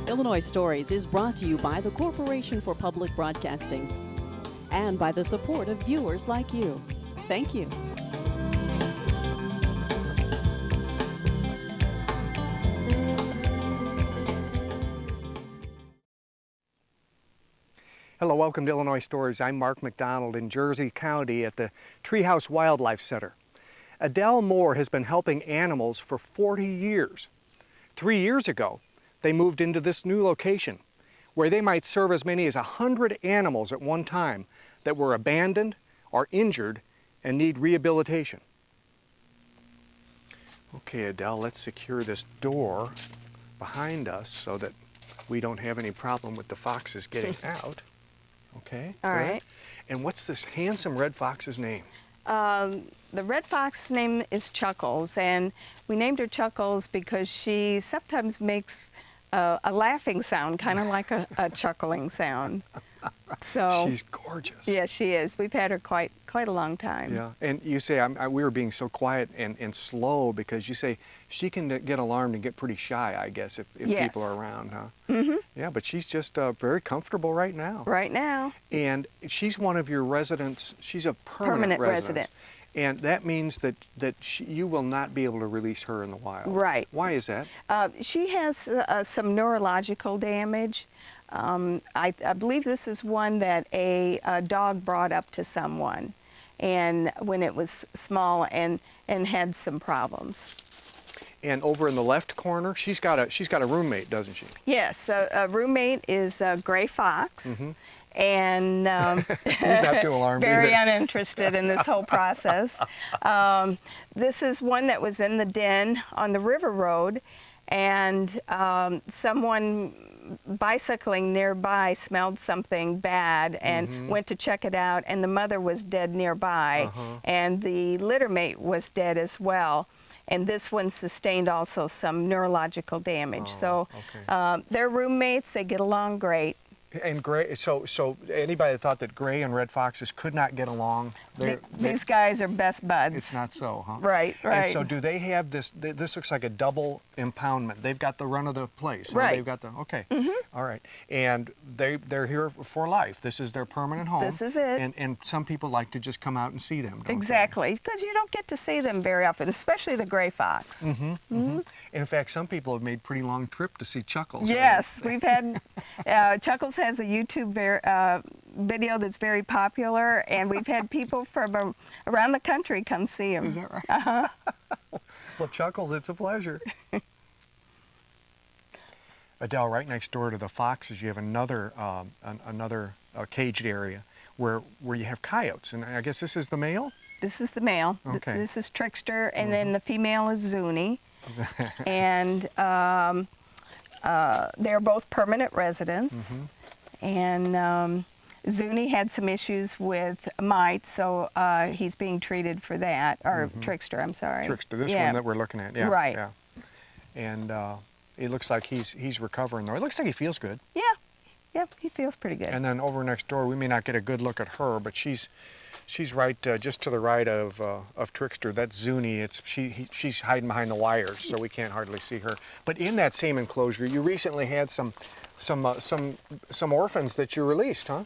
Illinois Stories is brought to you by the Corporation for Public Broadcasting and by the support of viewers like you. Thank you. Hello, welcome to Illinois Stories. I'm Mark McDonald in Jersey County at the Treehouse Wildlife Center. Adele Moore has been helping animals for 40 years. 3 years ago, they moved into this new location where they might serve as many as 100 animals at one time that were abandoned or injured and need rehabilitation. Okay, Adele, let's secure this door behind us so that we don't have any problem with the foxes getting out. Okay. All right. And what's this handsome red fox's name? The red fox's name is Chuckles, and we named her Chuckles because she sometimes makes a laughing sound, kind of like a chuckling sound. So she's gorgeous. Yeah, she is. We've had her quite a long time. Yeah, and you say we were being so quiet and slow because you say she can get alarmed and get pretty shy, I guess, if Yes. people are around, huh? Mm-hmm. Yeah, but she's just very comfortable right now. Right now. And she's one of your residents. She's a permanent resident. And that means that you will not be able to release her in the wild. Right. Why is that? She has some neurological damage. I believe this is one that a dog brought up to someone, and when it was small and had some problems. And over in the left corner, she's got a roommate, doesn't she? Yes, a roommate is a gray fox. Mm-hmm. And he's not too alarmed very either. uninterested in this whole process. This is one that was in the den on the river road, and someone bicycling nearby smelled something bad and went to check it out, and the mother was dead nearby, and the littermate was dead as well. And this one sustained also some neurological damage. Okay. They're roommates, they get along great. And gray, so anybody that thought that gray and red foxes could not get along, these guys are best buds. It's not so, huh? Right. And so do they have this? This looks like a double impoundment. They've got the run of the place. Right. They've got the all right. And they're here for life. This is their permanent home. This is it. And some people like to just come out and see them. Don't Exactly, because you don't get to see them very often, especially the gray fox. In fact, some people have made pretty long trip to see Chuckles. Yes, we've had Chuckles has a YouTube video that's very popular, and we've had people from around the country come see him. Is that right? Well, Chuckles, it's a pleasure. Adele, right next door to the foxes, you have another caged area where you have coyotes, and I guess this is the male? This is the male. Okay. This is Trickster, and then the female is Zuni. And they're both permanent residents. And Zuni had some issues with mites, so he's being treated for that. Or Trickster, I'm sorry. Trickster, this one that we're looking at. Yeah. Right. Yeah. And it looks like he's recovering, though. It looks like he feels good. Yeah. Yep, he feels pretty good. And then over next door, we may not get a good look at her, but she's right just to the right of Trickster. That's Zuni. She's hiding behind the wires, so we can't hardly see her. But in that same enclosure, you recently had some orphans that you released, huh?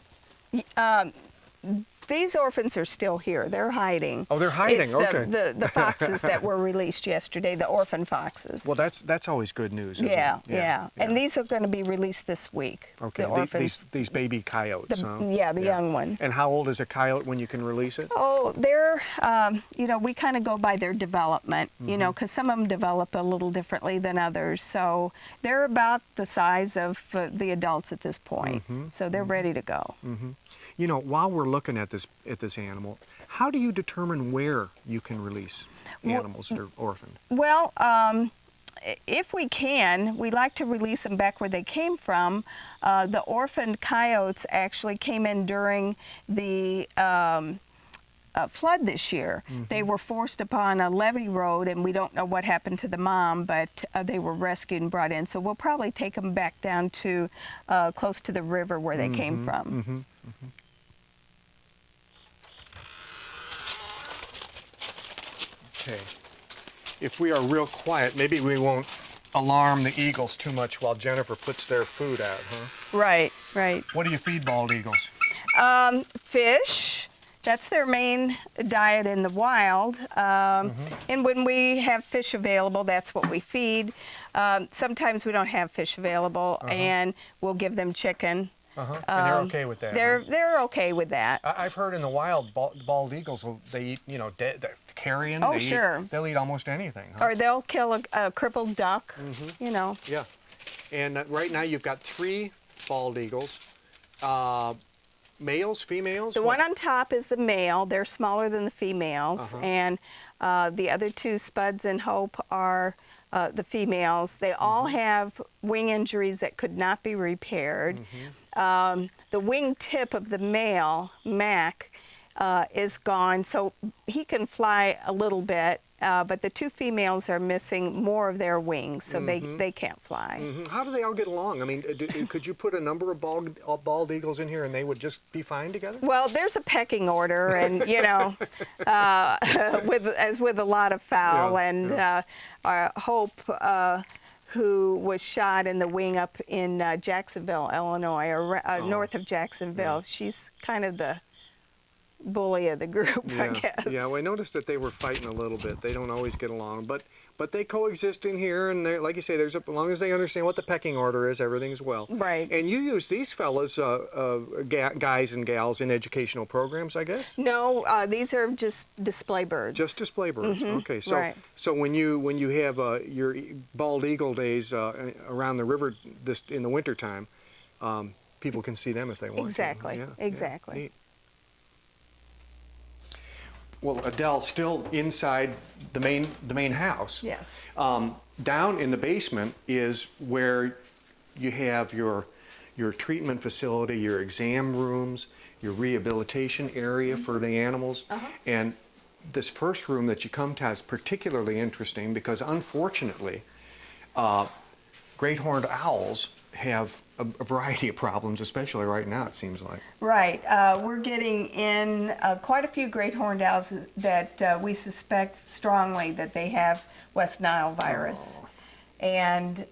These orphans are still here. They're hiding. Oh, they're hiding. It's okay. The foxes that were released yesterday, the orphan foxes. Well, that's always good news. Isn't Yeah, it? yeah. And these are going to be released this week. Okay. The orphans. These baby coyotes. Yeah, the young ones. And how old is a coyote when you can release it? Oh, they're, we kind of go by their development, because some of them develop a little differently than others. So they're about the size of the adults at this point. So they're ready to go. You know, while we're looking at this animal, how do you determine where you can release animals that are orphaned? Well, if we can, we like to release them back where they came from. The orphaned coyotes actually came in during the flood this year. They were forced upon a levee road, and we don't know what happened to the mom, but they were rescued and brought in. So we'll probably take them back down to close to the river where they came from. Okay. If we are real quiet, maybe we won't alarm the eagles too much while Jennifer puts their food out, huh? Right, right. What do you feed bald eagles? Fish. That's their main diet in the wild. And when we have fish available, that's what we feed. Sometimes we don't have fish available, and we'll give them chicken. And they're okay with that? They're okay with that. I've heard in the wild, bald eagles, they eat, you know, carrion. Oh, sure. They'll eat almost anything, huh? Or they'll kill a crippled duck, you know. Yeah. And right now you've got 3 bald eagles. Males, females? The one on top is the male. They're smaller than the females. And the other 2, Spuds and Hope, are the females. They all have wing injuries that could not be repaired. The wing tip of the male, Mac, is gone, so he can fly a little bit, but the 2 females are missing more of their wings, so they can't fly. How do they all get along? I mean, could you put a number of bald eagles in here and they would just be fine together? Well, there's a pecking order, and you know, as with a lot of fowl, Hope, who was shot in the wing up in Jacksonville, Illinois, or north of Jacksonville. She's kind of the bully of the group, I guess. Yeah, well, I noticed that they were fighting a little bit. They don't always get along, but they coexist in here, and like you say, as long as they understand what the pecking order is, everything's well. Right. And you use these fellas, guys and gals, in educational programs, I guess? No, these are just display birds. Just display birds. Okay, so so when you have your bald eagle days around the river in the wintertime, people can see them if they want exactly. to. Exactly. Neat. Well, Adele, still inside the main house. Yes. Down in the basement is where you have your treatment facility, your exam rooms, your rehabilitation area for the animals. And this first room that you come to is particularly interesting because, unfortunately, great horned owls have a variety of problems, especially right now, it seems like. Right. We're getting in quite a few great horned owls that we suspect strongly that they have West Nile virus. And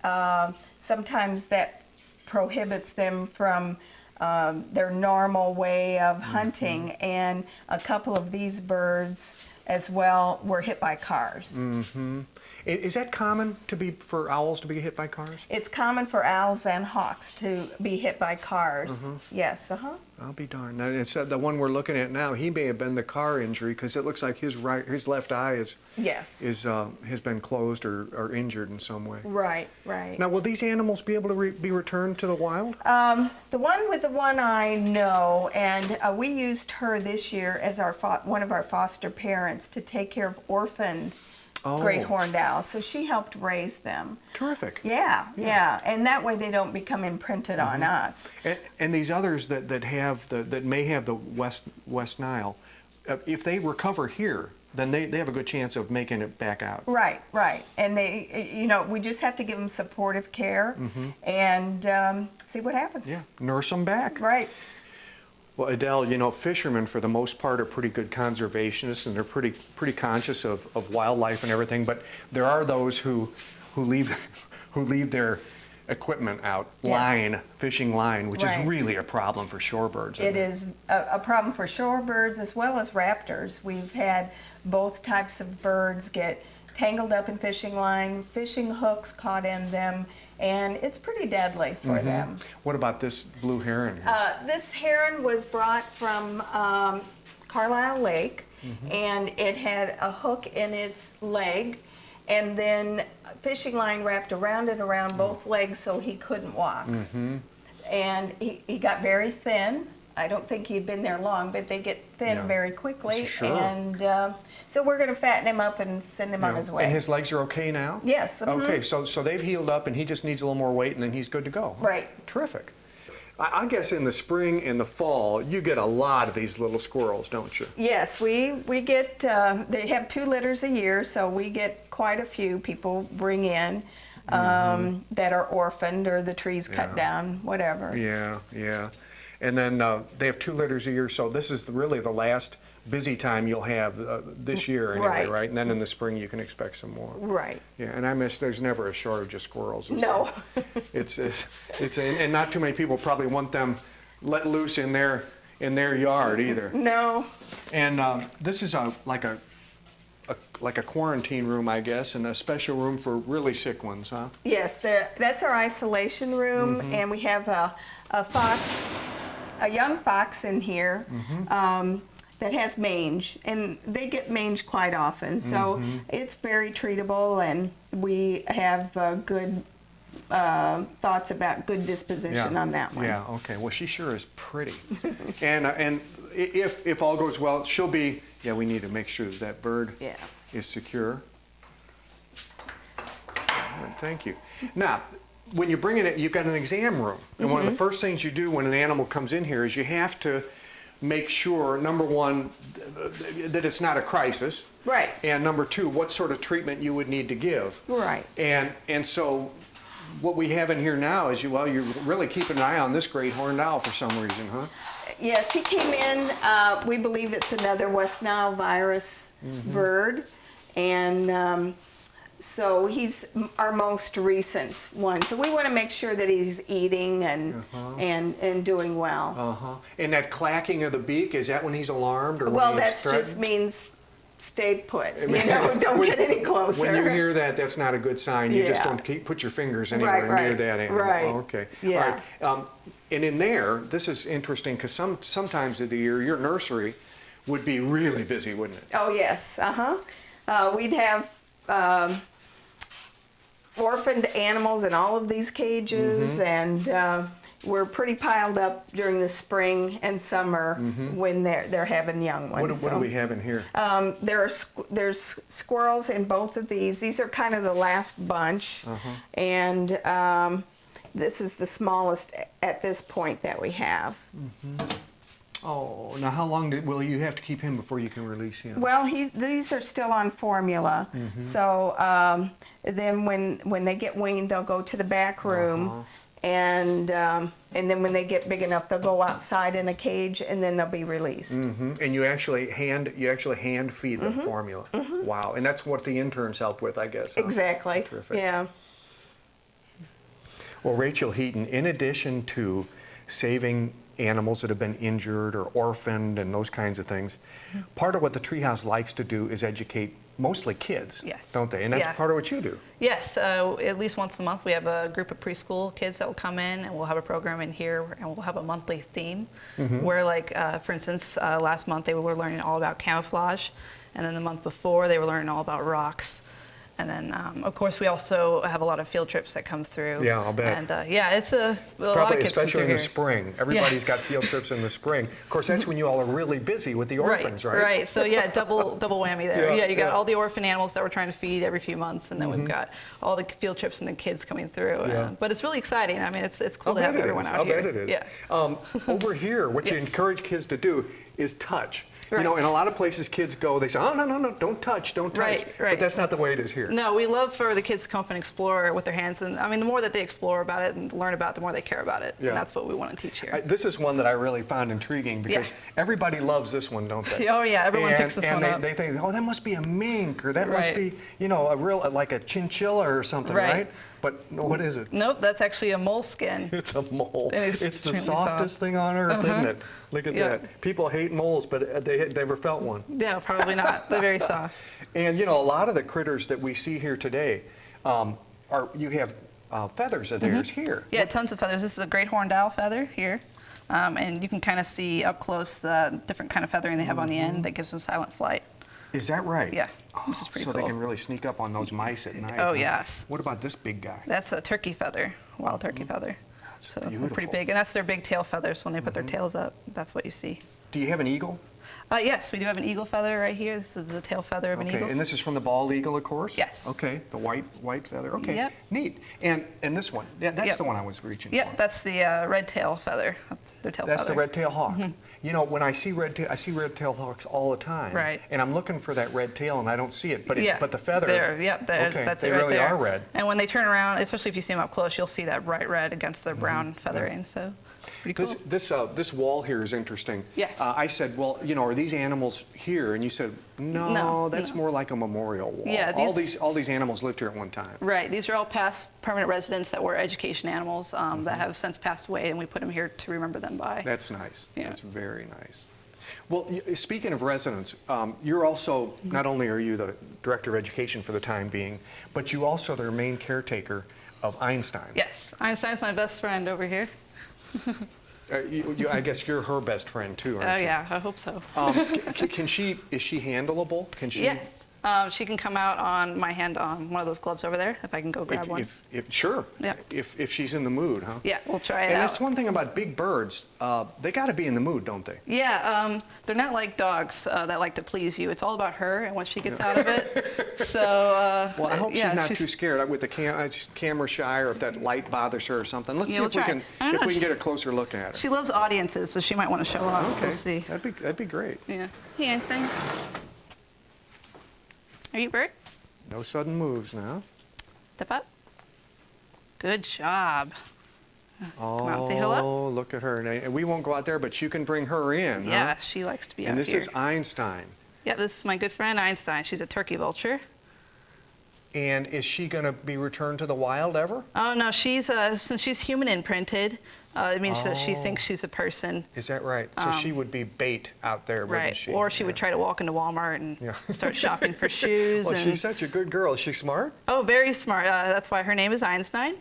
sometimes that prohibits them from their normal way of hunting. And a couple of these birds as well were hit by cars. Is that common for owls to be hit by cars? It's common for owls and hawks to be hit by cars. Yes. I'll be darned. Now, it's the one we're looking at now. He may have been the car injury because it looks like his left eye has been closed or injured in some way. Right. Right. Now, will these animals be able to be returned to the wild? The one with the one eye, no, and we used her this year as one of our foster parents to take care of orphaned great horned owls, so she helped raise them. Terrific. Yeah, and that way they don't become imprinted on us. And these others that may have the West Nile, if they recover here, then they have a good chance of making it back out. Right. And we just have to give them supportive care and see what happens. Yeah, nurse them back. Right. Well, Adele, fishermen for the most part are pretty good conservationists, and they're pretty conscious of wildlife and everything. But there are those who leave their equipment out, fishing line, which is really a problem for shorebirds. It is a problem for shorebirds as well as raptors. We've had both types of birds get tangled up in fishing line, fishing hooks caught in them, and it's pretty deadly for them. What about this blue heron here? This heron was brought from Carlisle Lake, and it had a hook in its leg, and then fishing line wrapped around both legs so he couldn't walk. And he got very thin. I don't think he'd been there long, but they get thin very quickly. And so we're going to fatten him up and send him on his way. And his legs are okay now? Yes. Okay, so they've healed up and he just needs a little more weight and then he's good to go. Right. Terrific. I guess in the spring and the fall, you get a lot of these little squirrels, don't you? Yes, we get, they have 2 litters a year, so we get quite a few people bring in that are orphaned or the trees cut down, whatever. Yeah. And then they have 2 litters a year, so this is really the last busy time you'll have this year anyway, right? And then in the spring you can expect some more. Right. Yeah, and there's never a shortage of squirrels. No. And not too many people probably want them let loose in their yard either. No. And this is like a quarantine room, I guess, and a special room for really sick ones, huh? Yes, that's our isolation room, and we have a young fox in here that has mange, and they get mange quite often, so it's very treatable, and we have good thoughts about good disposition on that one. Yeah, okay. Well, she sure is pretty. and if all goes well, she'll be, we need to make sure that bird is secure. All right, thank you. Now, when you bring it, you've got an exam room. And one of the first things you do when an animal comes in here is you have to make sure, number one, that it's not a crisis. Right. And number two, what sort of treatment you would need to give. Right. And so what we have in here now is you're really keeping an eye on this great horned owl for some reason, huh? Yes, he came in, we believe it's another West Nile virus bird, and so he's our most recent one. So we want to make sure that he's eating and doing well. And that clacking of the beak, is that when he's alarmed? Or Well, when that he's threatened? just means stay put, don't get any closer. When you hear that, that's not a good sign. You just don't put your fingers anywhere near that animal. Right. Okay. Yeah. All right. And in there, this is interesting because sometimes of the year, your nursery would be really busy, wouldn't it? Oh, yes. We'd have orphaned animals in all of these cages, and we're pretty piled up during the spring and summer when they're having young ones. What do we have in here? There's squirrels in both of these. These are kind of the last bunch, and this is the smallest at this point that we have. Oh, now how long will you have to keep him before you can release him? Well, these are still on formula, so then when they get weaned, they'll go to the back room, and then when they get big enough, they'll go outside in a cage, and then they'll be released. And you actually hand feed them formula. Wow, and that's what the interns help with, I guess. Huh? Exactly. Terrific. Yeah. Well, Rachel Heaton, in addition to saving animals that have been injured or orphaned and those kinds of things, part of what the Treehouse likes to do is educate mostly kids, don't they? And that's part of what you do. Yes, at least once a month we have a group of preschool kids that will come in, and we'll have a program in here, and we'll have a monthly theme where, like, for instance, last month they were learning all about camouflage, and then the month before they were learning all about rocks. And then, of course, we also have a lot of field trips that come through. Yeah, I'll bet. And it's a lot Probably of kids especially in the here. spring. Everybody's got field trips in the spring. Of course, that's when you all are really busy with the orphans, right? Right. So double whammy there. You got all the orphan animals that we're trying to feed every few months, and then we've got all the field trips and the kids coming through. But it's really exciting. I mean, it's cool to have everyone out here. I'll bet it is. Yeah. Over here, what you encourage kids to do is touch. You know, in a lot of places kids go, they say, oh, no, don't touch. Right. But that's not the way it is here. No, we love for the kids to come up and explore with their hands. And I mean, the more that they explore about it and learn about it, the more they care about it. And that's what we want to teach here. This is one that I really found intriguing because everybody loves this one, don't they? Oh, yeah, everyone picks this one up. And they think, oh, that must be a mink, or that must be, a real, like a chinchilla or something, right? But no, what is it? Nope, that's actually a moleskin. It's a mole. It's the soft. softest thing on earth, isn't it? Look at that. People hate moles, but they never felt one. Yeah, probably not. They're very soft. And a lot of the critters that we see here today, you have feathers of theirs here. Yeah, tons of feathers. This is a great horned owl feather here. And you can kind of see up close the different kind of feathering they have on the end that gives them silent flight. Is that right? Yeah, which is pretty cool. So they can really sneak up on those mice at night. Oh, yes. What about this big guy? That's a turkey feather, wild turkey feather. That's so beautiful. They're pretty big, and that's their big tail feathers. When they put their tails up, that's what you see. Do you have an eagle? Yes, we do have an eagle feather right here. This is the tail feather of an eagle. And this is from the bald eagle, of course? Yes. Okay, the white feather. Okay, Yep. neat. And this one, that's the one I was reaching for. Yep, that's the red tail feather. their tail That's feather. the red-tailed hawk. You know, when I see red-tailed hawks all the time. Right. And I'm looking for that red tail and I don't see it, but Yeah, but the feather. Okay, that's they it right really there. are red. And when they turn around, especially if you see them up close, you'll see that bright red against their brown feathering. So, pretty cool. This wall here is interesting. Yes. I said, well, you know, are these animals here? And you said, no, that's more like a memorial wall. Yeah, all these animals lived here at one time. Right. These are all past permanent residents that were education animals that have since passed away, and we put them here to remember them by. That's nice. Yeah. That's very nice. Well, speaking of residents, you're also, not only are you the director of education for the time being, but you also are the main caretaker of Einstein. Yes. Einstein's my best friend over here. I guess you're her best friend too, aren't you? Oh, yeah. I hope so. Is she handleable? Can she? Yes. She can come out on my hand on one of those gloves over there, if I can go grab one. Sure. Yeah. If she's in the mood, huh? Yeah, we'll try it And out. that's one thing about big birds. They got to be in the mood, don't they? Yeah, they're not like dogs that like to please you. It's all about her and what she gets out of it. So. Well, I hope yeah, she's not too scared with the camera shy, or if that light bothers her or something. Let's see we'll if we try. can get a closer look at her. She loves audiences, so she might want to show off. Okay. We'll see. That'd be great. Yeah. Hey, Einstein. Are you a bird? No sudden moves now. Step up. Good job. Oh, Come out and say hello. Look at her. And we won't go out there, but you can bring her in, Yeah, huh? she likes to be And out this here. is Einstein. Yeah, this is my good friend Einstein. She's a turkey vulture. And is she going to be returned to the wild ever? Oh no, she's since she's human imprinted, it means that she thinks she's a person. Is that right? So she would be bait out there, wouldn't Right. she? Or she would try to walk into Walmart and start shopping for shoes. Well, and, she's such a good girl. Is she smart? Oh, very smart. That's why her name is Einstein.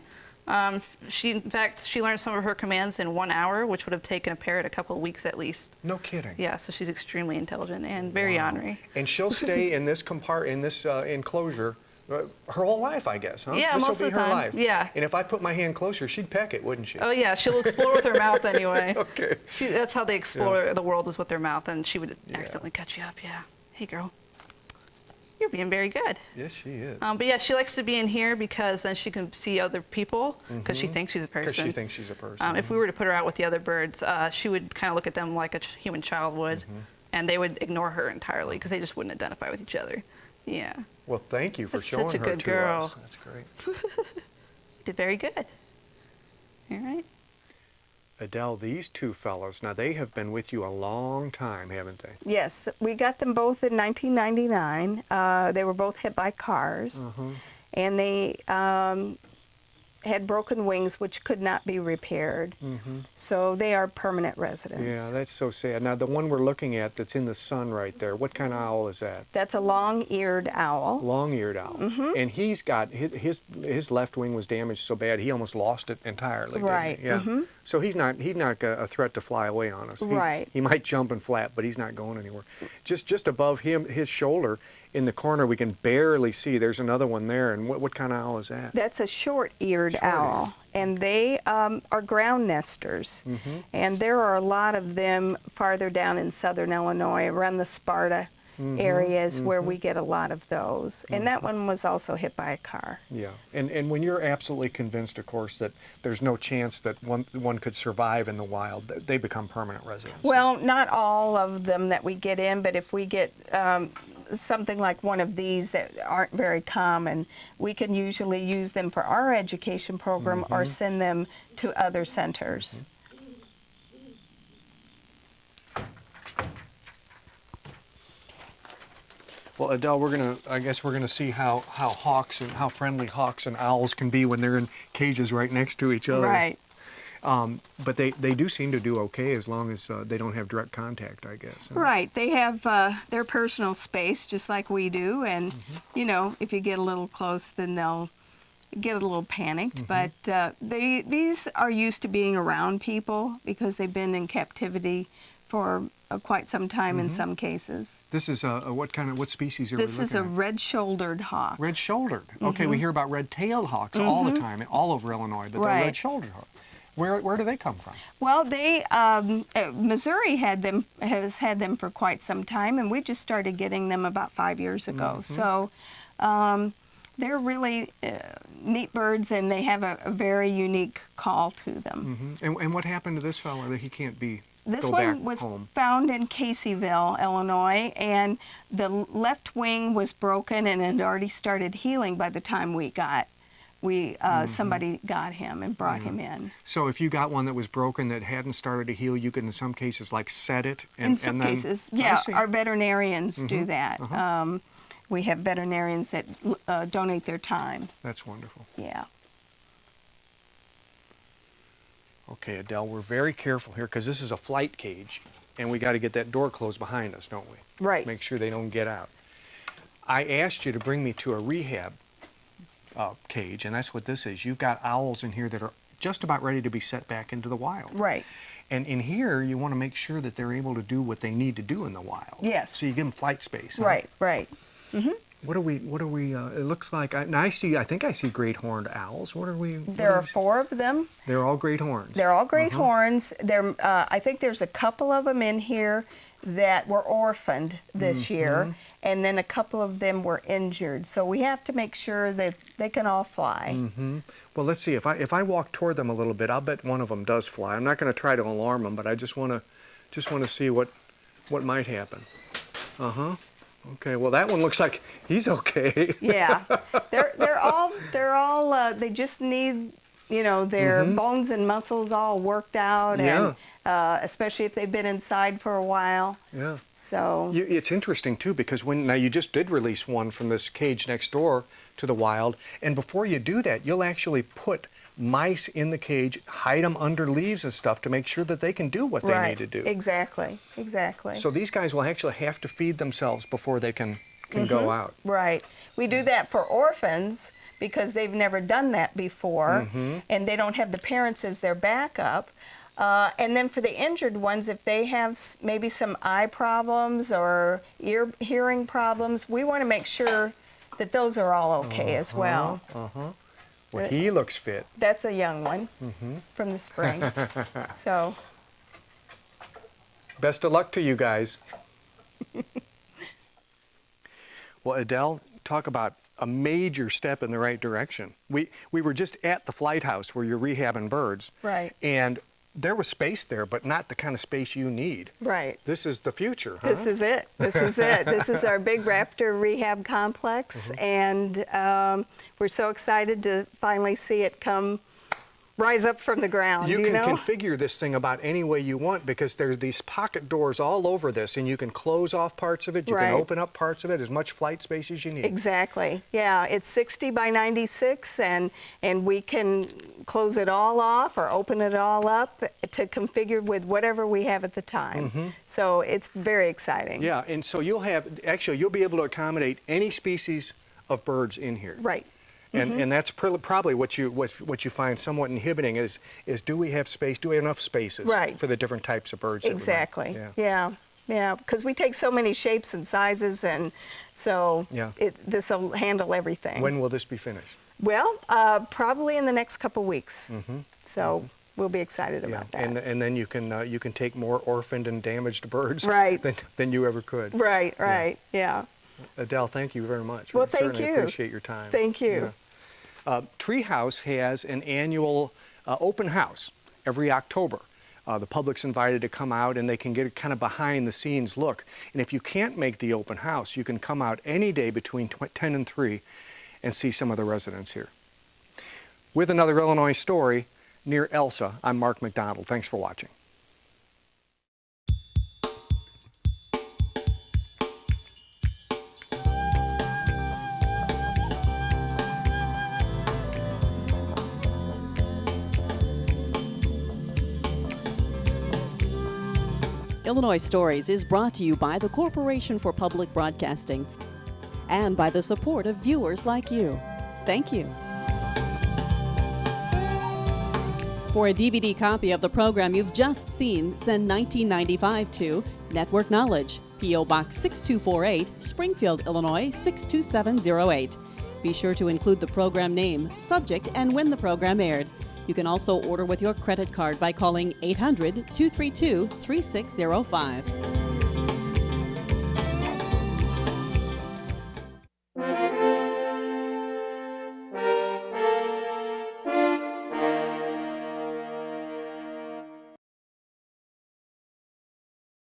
In fact, she learned some of her commands in 1 hour, which would have taken a parrot a couple of weeks at least. No kidding. Yeah, so she's extremely intelligent and very ornery. And she'll stay in this enclosure her whole life, I guess, huh? Yeah, This most will of be the her time. life. Yeah. And if I put my hand closer, she'd peck it, wouldn't she? Oh yeah, she'll explore with her mouth anyway. Okay. That's how they explore the world, is with their mouth, and she would accidentally cut you up. Yeah. Hey, girl. You're being very good. Yes, she is. But yeah, she likes to be in here because then she can see other people because she thinks she's a person. Because she thinks she's a person. If we were to put her out with the other birds, she would kind of look at them like a human child would, and they would ignore her entirely because they just wouldn't identify with each other. Yeah. Well, thank you for That's showing such a her good to girl. us. That's great. Did very good. All right. Adele, these two fellows, now they have been with you a long time, haven't they? Yes, we got them both in 1999. They were both hit by cars, and they had broken wings which could not be repaired. So they are permanent residents. Yeah, that's so sad. Now, the one we're looking at that's in the sun right there, what kind of owl is that? That's a long-eared owl. Long-eared owl. And he's got, his left wing was damaged so bad he almost lost it entirely. didn't he? Right. Yeah. So he's not a threat to fly away on us. Right. He might jump and flap, but he's not going anywhere. Just above him, his shoulder, in the corner, we can barely see. There's another one there. And what kind of owl is that? That's a short-eared owl, and they are ground nesters. And there are a lot of them farther down in southern Illinois, around the Sparta areas, where we get a lot of those. And that one was also hit by a car. Yeah, and when you're absolutely convinced, of course, that there's no chance that one could survive in the wild, they become permanent residents. Well, not all of them that we get in, but if we get something like one of these that aren't very common, we can usually use them for our education program or send them to other centers. Well, Adele, I guess we're gonna see how friendly hawks and owls can be when they're in cages right next to each other. Right. But they do seem to do okay as long as they don't have direct contact, I guess. Right. They have their personal space just like we do, and you know, if you get a little close, then they'll get a little panicked. But these are used to being around people because they've been in captivity for quite some time in some cases. This is what species are we This looking is a at? red-shouldered hawk. Red-shouldered. Okay, we hear about red-tailed hawks all the time, all over Illinois, but they're red-shouldered hawks. Where do they come from? Well, they Missouri has had them for quite some time, and we just started getting them about 5 years ago. So They're really neat birds, and they have a very unique call to them. And what happened to this fellow that he can't be? This go back one was home? found in Caseyville, Illinois, and the left wing was broken and had already started healing by the time somebody got him and brought him in. So if you got one that was broken that hadn't started to heal, you could in some cases like set it In some then, cases, I yeah, see. our veterinarians do that. We have veterinarians that donate their time. That's wonderful. Yeah. Okay, Adele, we're very careful here because this is a flight cage, and we got to get that door closed behind us, don't we? Right. Make sure they don't get out. I asked you to bring me to a rehab cage, and that's what this is. You've got owls in here that are just about ready to be set back into the wild. Right. And in here, you want to make sure that they're able to do what they need to do in the wild. Yes. So you give them flight space. Huh? Right, right. What are we, it looks like, I think I see great horned owls. What are we? There are 4 of them. They're all great horns. They're all great horns. I think there's a couple of them in here that were orphaned this year, and then a couple of them were injured. So we have to make sure that they can all fly. Well, let's see. If I walk toward them a little bit, I'll bet one of them does fly. I'm not going to try to alarm them, but I just want to see what might happen. Okay. Well, that one looks like he's okay. Yeah, they're all they just need, their bones and muscles all worked out, and especially if they've been inside for a while. Yeah. So it's interesting too, because now you just did release one from this cage next door to the wild, and before you do that, you'll actually put mice in the cage, hide them under leaves and stuff to make sure that they can do what they need to do. Exactly. So these guys will actually have to feed themselves before they can go out. Right. We do that for orphans because they've never done that before, and they don't have the parents as their backup. And then for the injured ones, if they have maybe some eye problems or hearing problems, we want to make sure that those are all okay as well. Well, he looks fit. That's a young one from the spring. So, best of luck to you guys. Well, Adele, talk about a major step in the right direction. We were just at the Flight House where you're rehabbing birds. Right. And there was space there, but not the kind of space you need. Right. This is the future, huh? This is it. This is it. This is our big raptor rehab complex, and we're so excited to finally see it rise up from the ground. You can configure this thing about any way you want because there's these pocket doors all over this, and you can close off parts of it, you can open up parts of it, as much flight space as you need. Exactly. Yeah, it's 60 by 96, and we can close it all off or open it all up to configure with whatever we have at the time. So it's very exciting. Yeah, and so you'll be able to accommodate any species of birds in here. Right. And that's probably what you find somewhat inhibiting is do we have space? Do we have enough spaces for the different types of birds? Exactly. Yeah. Because we take so many shapes and sizes, and so this will handle everything. When will this be finished? Well, probably in the next couple weeks. So we'll be excited about that. And then you can take more orphaned and damaged birds than you ever could. Right. Yeah. Adele, thank you very much. Well, We thank certainly you. appreciate your time. Thank you. Treehouse has an annual open house every October. The public's invited to come out, and they can get a kind of behind-the-scenes look. And if you can't make the open house, you can come out any day between 10 and 3 and see some of the residents here. With another Illinois story near Elsa, I'm Mark McDonald. Thanks for watching. Illinois Stories is brought to you by the Corporation for Public Broadcasting and by the support of viewers like you. Thank you. For a DVD copy of the program you've just seen, send $19.95 to Network Knowledge, P.O. Box 6248, Springfield, Illinois 62708. Be sure to include the program name, subject, and when the program aired. You can also order with your credit card by calling 800-232-3605.